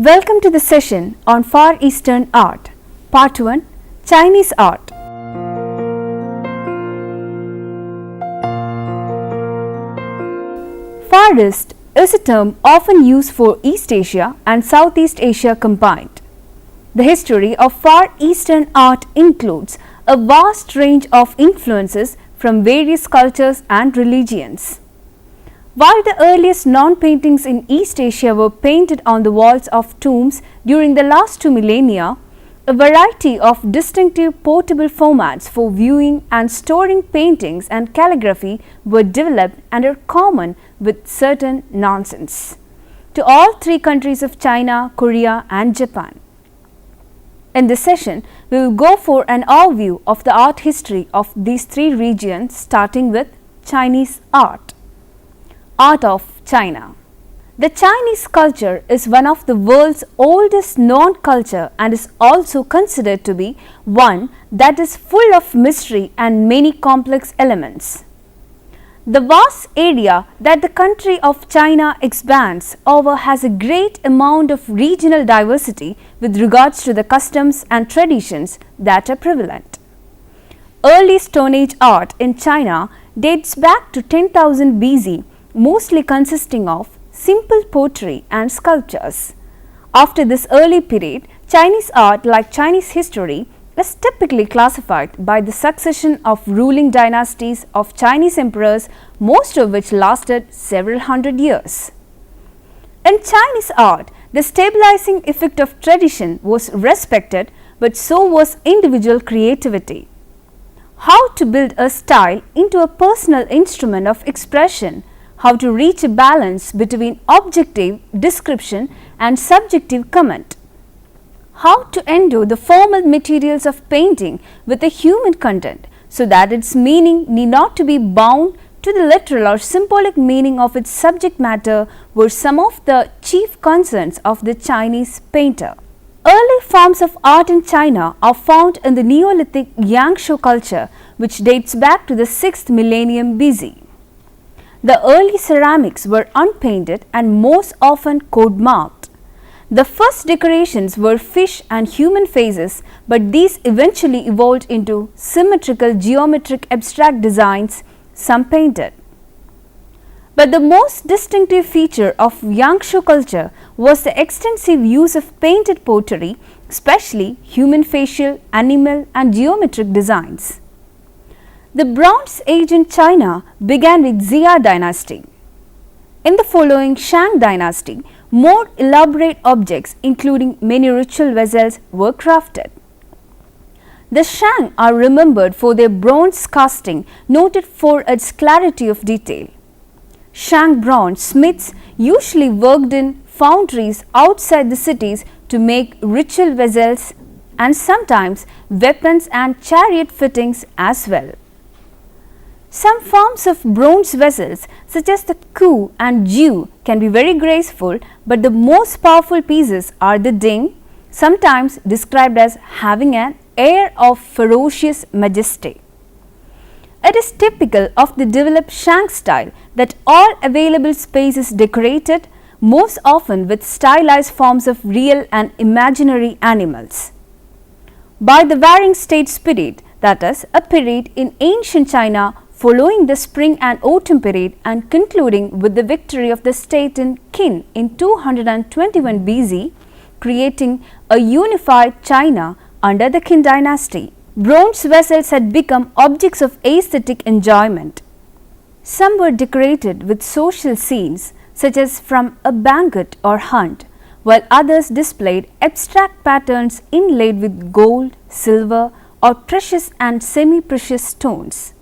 Welcome to the session on Far Eastern Art, Part 1, Chinese Art. Far East is a term often used for East Asia and Southeast Asia combined. The history of Far Eastern art includes a vast range of influences from various cultures and religions. While the earliest non-paintings in East Asia were painted on the walls of tombs during the last 2 millennia, a variety of distinctive portable formats for viewing and storing paintings and calligraphy were developed and are common with certain nonsense to all three countries of China, Korea and Japan. In this session, we will go for an overview of the art history of these three regions, starting with Chinese art. Art of China. The Chinese culture is one of the world's oldest known culture and is also considered to be one that is full of mystery and many complex elements. The vast area that the country of China expands over has a great amount of regional diversity with regards to the customs and traditions that are prevalent. Early Stone Age art in China dates back to 10,000 BC, mostly consisting of simple pottery and sculptures. After this early period, Chinese art, like Chinese history, is typically classified by the succession of ruling dynasties of Chinese emperors, most of which lasted several hundred years. In Chinese art, the stabilizing effect of tradition was respected, but so was individual creativity. How to build a style into a personal instrument of expression, how to reach a balance between objective description and subjective comment, how to endure the formal materials of painting with a human content so that its meaning need not to be bound to the literal or symbolic meaning of its subject matter were some of the chief concerns of the Chinese painter. Early forms of art in China are found in the Neolithic Yangshuo culture, which dates back to the 6th millennium BC. The early ceramics were unpainted and most often code marked. The first decorations were fish and human faces, but these eventually evolved into symmetrical geometric abstract designs, some painted. But the most distinctive feature of Yangshuo culture was the extensive use of painted pottery, especially human facial, animal and geometric designs. The Bronze Age in China began with Yuan Dynasty. In the following Shang Dynasty, more elaborate objects including many ritual vessels were crafted. The Shang are remembered for their bronze casting, noted for its clarity of detail. Shang bronze smiths usually worked in foundries outside the cities to make ritual vessels and sometimes weapons and chariot fittings as well. Some forms of bronze vessels such as the ku and jiu can be very graceful, but the most powerful pieces are the ding, sometimes described as having an air of ferocious majesty. It is typical of the developed Shang style that all available space is decorated, most often with stylized forms of real and imaginary animals. By the varying state period, that is, a period in ancient China following the spring and autumn period and concluding with the victory of the state in Qin in 221 BC, creating a unified China under the Qin dynasty. Bronze vessels had become objects of aesthetic enjoyment. Some were decorated with social scenes such as from a banquet or hunt, while others displayed abstract patterns inlaid with gold, silver or precious and semi-precious stones.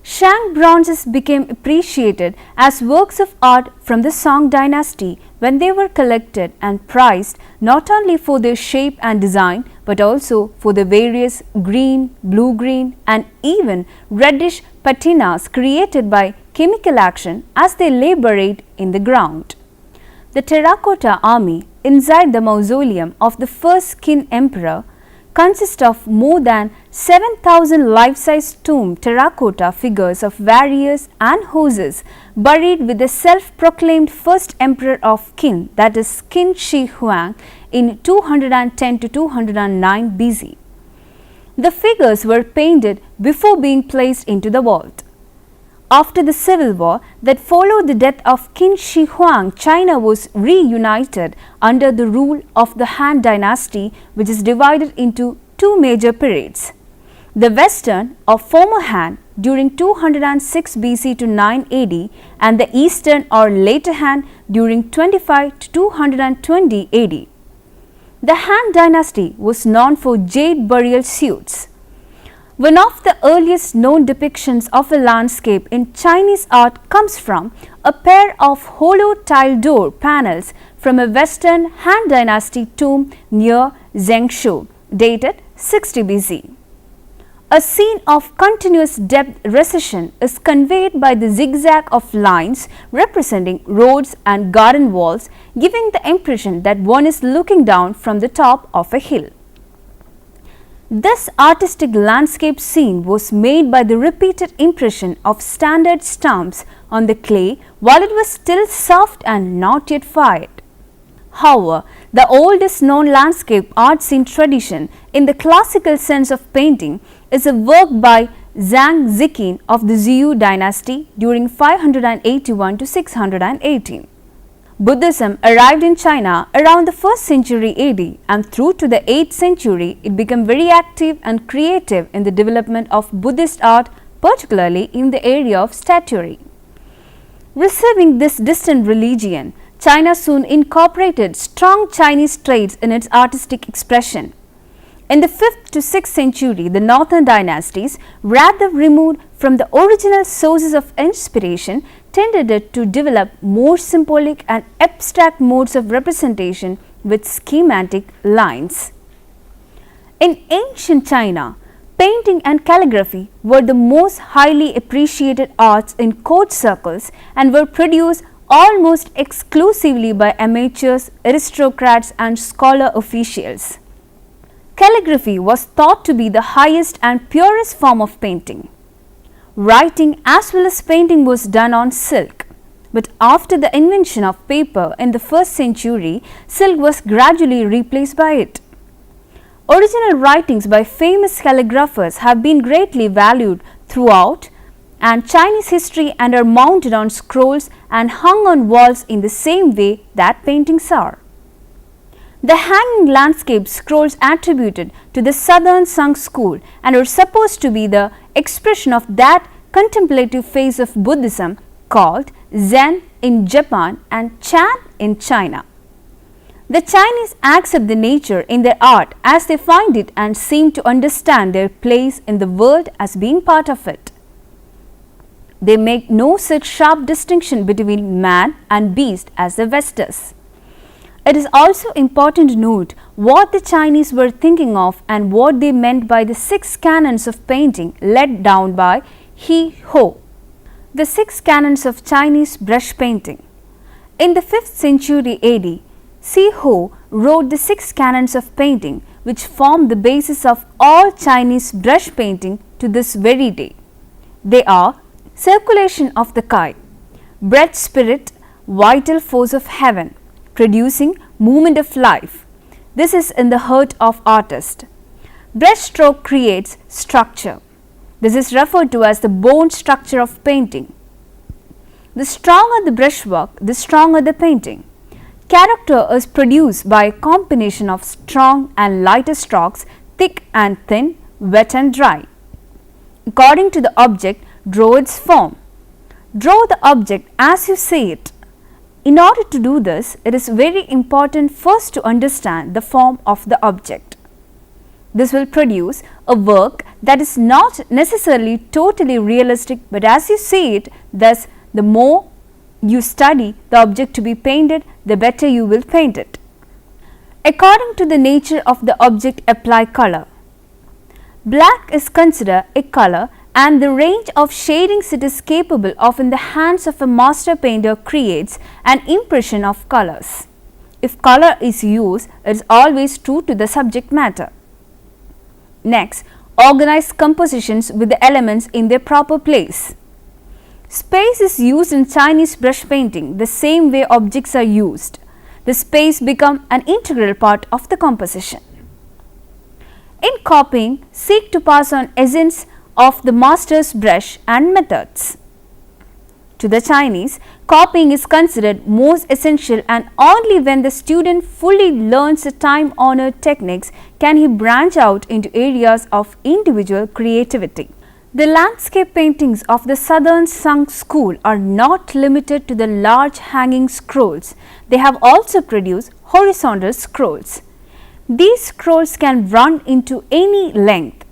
Shang bronzes became appreciated as works of art from the Song dynasty when they were collected and prized not only for their shape and design but also for the various green, blue-green and even reddish patinas created by chemical action as they lay buried in the ground. The terra-cotta army inside the mausoleum of the first Qin emperor consists of more than 7,000 life-size tomb terracotta figures of warriors and horses buried with the self-proclaimed first emperor of Qin, that is Qin Shi Huang, in 210 to 209 BC. The figures were painted before being placed into the vault. After the civil war that followed the death of Qin Shi Huang, China was reunited under the rule of the Han Dynasty, which is divided into two major periods. The Western or former Han during 206 BC to 9 AD and the Eastern or later Han during 25 to 220 AD. The Han Dynasty was known for jade burial suits. One of the earliest known depictions of a landscape in Chinese art comes from a pair of hollow tile door panels from a Western Han Dynasty tomb near Zhengzhou, dated 60 BC. A scene of continuous depth recession is conveyed by the zigzag of lines representing roads and garden walls, giving the impression that one is looking down from the top of a hill. This artistic landscape scene was made by the repeated impression of standard stamps on the clay while it was still soft and not yet fired. However, the oldest known landscape art scene tradition in the classical sense of painting is a work by Zhang Ziqin of the Yuan Dynasty during 581 to 618. Buddhism arrived in China around the 1st century AD, and through to the 8th century it became very active and creative in the development of Buddhist art, particularly in the area of statuary. Receiving this distant religion, China soon incorporated strong Chinese traits in its artistic expression. In the 5th to 6th century, the northern dynasties, rather removed from the original sources of inspiration, tended to develop more symbolic and abstract modes of representation with schematic lines. In ancient China, painting and calligraphy were the most highly appreciated arts in court circles and were produced almost exclusively by amateurs, aristocrats and scholar officials. Calligraphy was thought to be the highest and purest form of painting. Writing as well as painting was done on silk, but after the invention of paper in the 1st century, silk was gradually replaced by it. Original writings by famous calligraphers have been greatly valued throughout and Chinese history and are mounted on scrolls and hung on walls in the same way that paintings are. The hanging landscape scrolls attributed to the Southern Sung school and are supposed to be the expression of that contemplative phase of Buddhism called Zen in Japan and Chan in China. The Chinese accept the nature in their art as they find it and seem to understand their place in the world as being part of it. They make no such sharp distinction between man and beast as the West does. It is also important to note what the Chinese were thinking of and what they meant by the 6 canons of painting laid down by He Ho. The 6 canons of Chinese brush painting. In the 5th century AD, He Ho wrote the 6 canons of painting, which form the basis of all Chinese brush painting to this very day. They are circulation of the Kai, breath spirit, vital force of heaven, producing movement of life. This is in the heart of artist. Brushstroke creates structure. This is referred to as the bone structure of painting. The stronger the brushwork, the stronger the painting. Character is produced by a combination of strong and lighter strokes, thick and thin, wet and dry. According to the object, draw its form. Draw the object as you see it. In order to do this, it is very important first to understand the form of the object. This will produce a work that is not necessarily totally realistic, but as you see it, thus the more you study the object to be painted, the better you will paint it. According to the nature of the object, apply color. Black is considered a color, and the range of shadings it is capable of in the hands of a master painter creates an impression of colors. If color is used, it is always true to the subject matter. Next, organize compositions with the elements in their proper place. Space is used in Chinese brush painting the same way objects are used. The space becomes an integral part of the composition. In copying, seek to pass on essence of the master's brush and methods. To the Chinese, copying is considered most essential, and only when the student fully learns the time-honored techniques can he branch out into areas of individual creativity. The landscape paintings of the Southern Sung school are not limited to the large hanging scrolls. They have also produced horizontal scrolls. These scrolls can run into any length,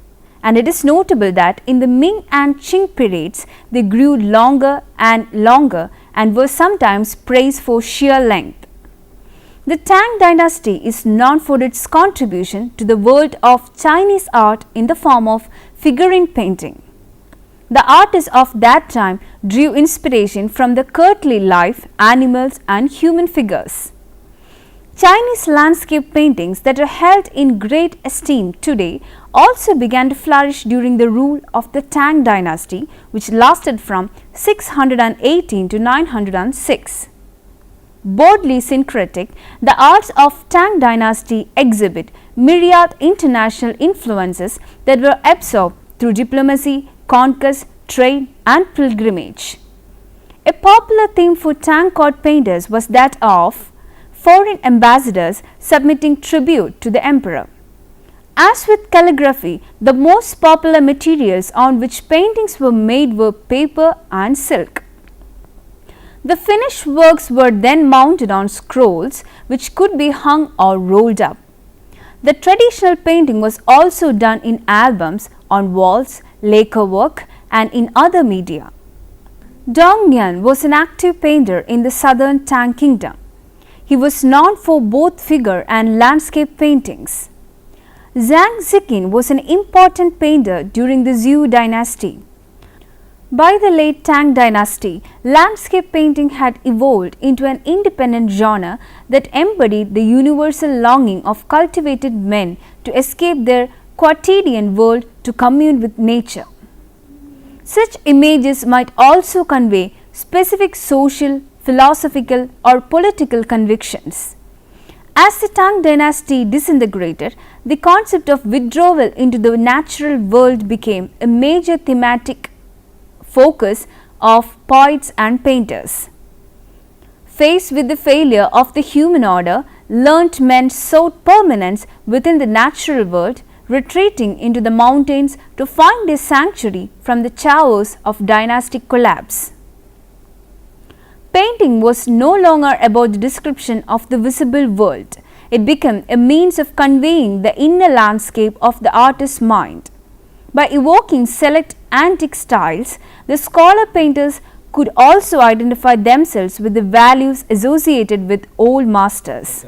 and it is notable that in the Ming and Qing periods they grew longer and were sometimes praised for sheer length. The Tang Dynasty is known for its contribution to the world of Chinese art in the form of figurine painting. The artists of that time drew inspiration from the courtly life, animals and human figures. Chinese landscape paintings that are held in great esteem today also began to flourish during the rule of the Tang Dynasty, which lasted from 618 to 906. Boldly syncretic, the arts of Tang Dynasty exhibit myriad international influences that were absorbed through diplomacy, conquest, trade and pilgrimage. A popular theme for Tang court painters was that of foreign ambassadors submitting tribute to the emperor. As with calligraphy, the most popular materials on which paintings were made were paper and silk. The finished works were then mounted on scrolls which could be hung or rolled up. The traditional painting was also done in albums, on walls, lacquer work and in other media. Dong Yan was an active painter in the southern Tang kingdom. He was known for both figure and landscape paintings. Zhang Ziqin was an important painter during the Zhou dynasty. By the late Tang dynasty, landscape painting had evolved into an independent genre that embodied the universal longing of cultivated men to escape their quotidian world to commune with nature. Such images might also convey specific social, philosophical or political convictions. As the Tang dynasty disintegrated, the concept of withdrawal into the natural world became a major thematic focus of poets and painters. Faced with the failure of the human order, learnt men sought permanence within the natural world, retreating into the mountains to find a sanctuary from the chaos of dynastic collapse. Painting was no longer about the description of the visible world. It became a means of conveying the inner landscape of the artist's mind. By evoking select antique styles, the scholar painters could also identify themselves with the values associated with old masters.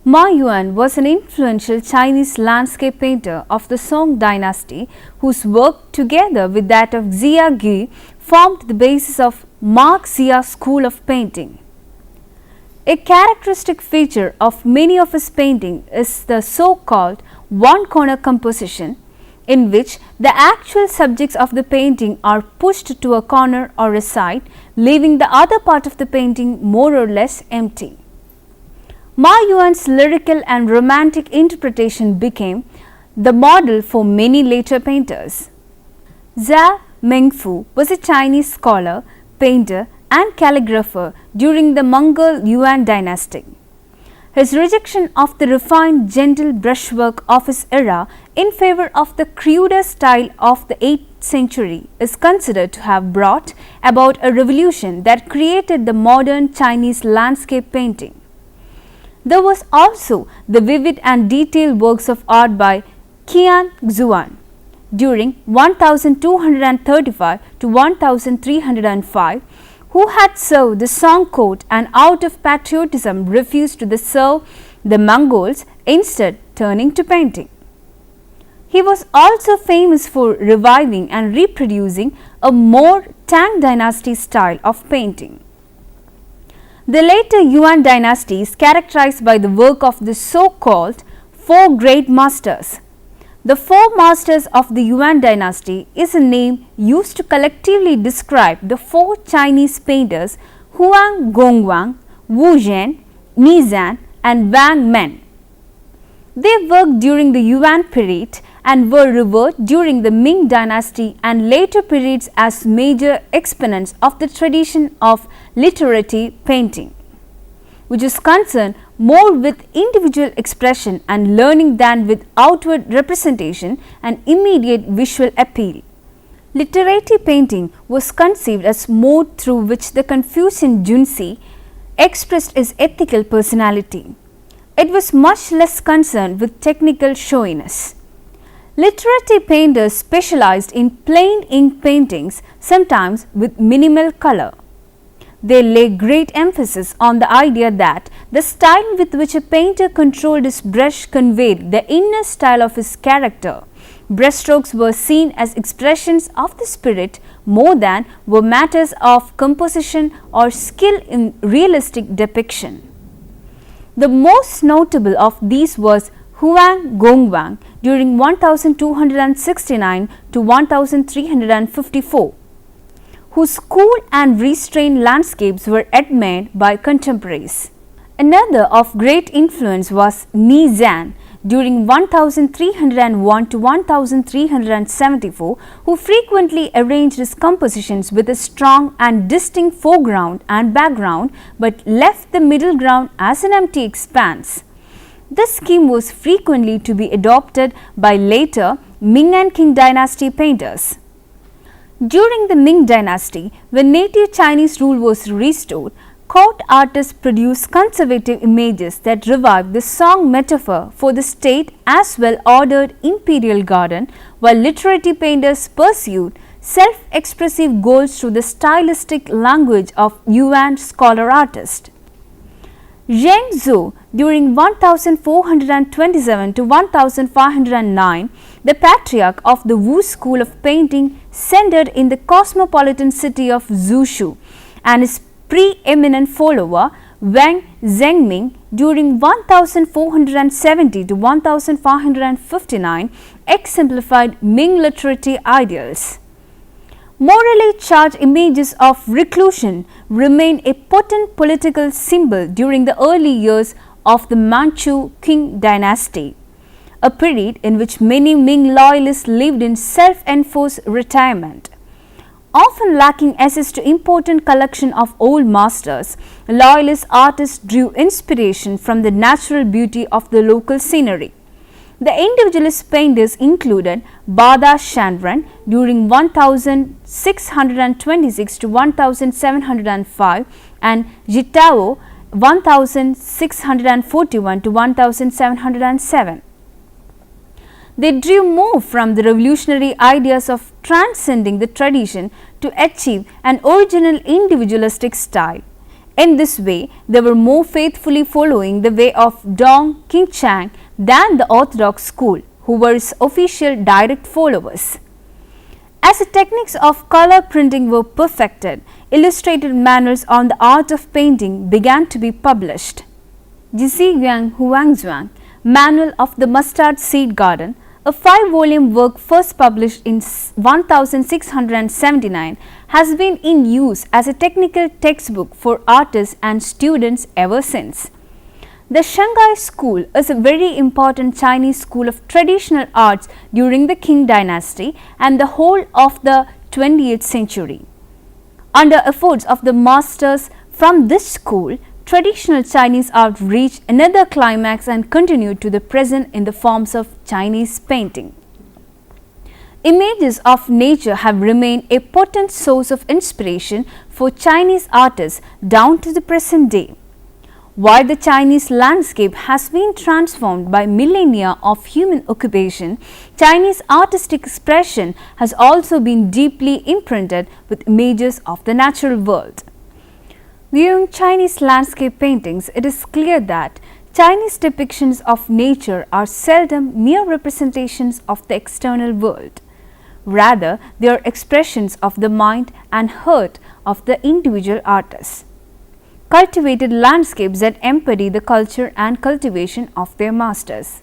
Ma Yuan was an influential Chinese landscape painter of the Song dynasty whose work, together with that of Xia Gui, formed the basis of Mark Xia school of painting. A characteristic feature of many of his paintings is the so-called one-corner composition, in which the actual subjects of the painting are pushed to a corner or a side, leaving the other part of the painting more or less empty. Ma Yuan's lyrical and romantic interpretation became the model for many later painters. Zhao Mengfu was a Chinese scholar, painter and calligrapher during the Mongol Yuan dynasty. His rejection of the refined, gentle brushwork of his era in favor of the cruder style of the 8th century is considered to have brought about a revolution that created the modern Chinese landscape painting. There was also the vivid and detailed works of art by Qian Xuan during 1235 to 1305, who had served the Song court and out of patriotism refused to serve the Mongols, instead turning to painting. He was also famous for reviving and reproducing a more Tang dynasty style of painting. The later Yuan dynasty is characterized by the work of the so-called four great masters. The four masters of the Yuan Dynasty is a name used to collectively describe the four Chinese painters Huang Gongwang, Wu Zhen, Ni Zan and Wang Men. They worked during the Yuan period and were revered during the Ming Dynasty and later periods as major exponents of the tradition of literati painting, which is concerned more with individual expression and learning than with outward representation and immediate visual appeal. Literati painting was conceived as mode through which the Confucian Junzi expressed his ethical personality. It was much less concerned with technical showiness. Literati painters specialized in plain ink paintings, sometimes with minimal color. They lay great emphasis on the idea that the style with which a painter controlled his brush conveyed the inner style of his character. Brushstrokes were seen as expressions of the spirit more than were matters of composition or skill in realistic depiction. The most notable of these was Huang Gongwang during 1269 to 1354. Whose cool and restrained landscapes were admired by contemporaries. Another of great influence was Ni Zan during 1301 to 1374, who frequently arranged his compositions with a strong and distinct foreground and background, but left the middle ground as an empty expanse. This scheme was frequently to be adopted by later Ming and Qing dynasty painters. During the Ming Dynasty, when native Chinese rule was restored, court artists produced conservative images that revived the song metaphor for the state as well ordered imperial garden, while literati painters pursued self-expressive goals through the stylistic language of Yuan scholar artists. Zheng Zhou during 1427 to 1509, the patriarch of the Wu school of painting, centered in the cosmopolitan city of Zhushu, and his preeminent follower Wang Zhengming during 1470 to 1559 exemplified Ming literati ideals. Morally charged images of reclusion remain a potent political symbol during the early years of the Manchu Qing dynasty, a period in which many Ming loyalists lived in self-enforced retirement. Often lacking access to important collection of old masters, loyalist artists drew inspiration from the natural beauty of the local scenery. The individualist painters included Bada Shandran during 1626 to 1705 and Jitao 1641 to 1707. They drew more from the revolutionary ideas of transcending the tradition to achieve an original individualistic style. In this way, they were more faithfully following the way of Dong Qingchang than the orthodox school, who were his official direct followers. As the techniques of color printing were perfected, illustrated manuals on the art of painting began to be published. Jiziyuan Huangzhuang, Manual of the Mustard Seed Garden, a 5-volume work first published in 1679, has been in use as a technical textbook for artists and students ever since. The Shanghai school is a very important Chinese school of traditional arts during the Qing dynasty and the whole of the 20th century. Under efforts of the masters from this school, traditional Chinese art reached another climax and continued to the present in the forms of Chinese painting. Images of nature have remained a potent source of inspiration for Chinese artists down to the present day. While the Chinese landscape has been transformed by millennia of human occupation, Chinese artistic expression has also been deeply imprinted with images of the natural world. Viewing Chinese landscape paintings, it is clear that Chinese depictions of nature are seldom mere representations of the external world. Rather, they are expressions of the mind and heart of the individual artist. Cultivated landscapes that embody the culture and cultivation of their masters.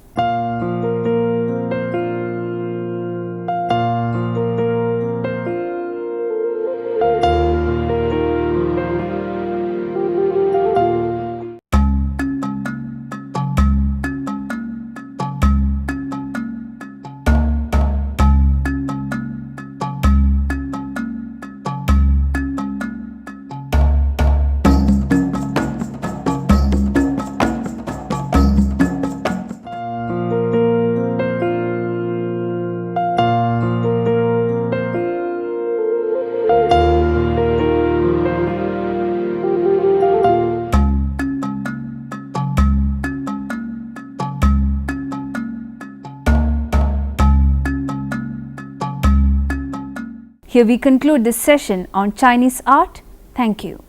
Here we conclude this session on Chinese art. Thank you.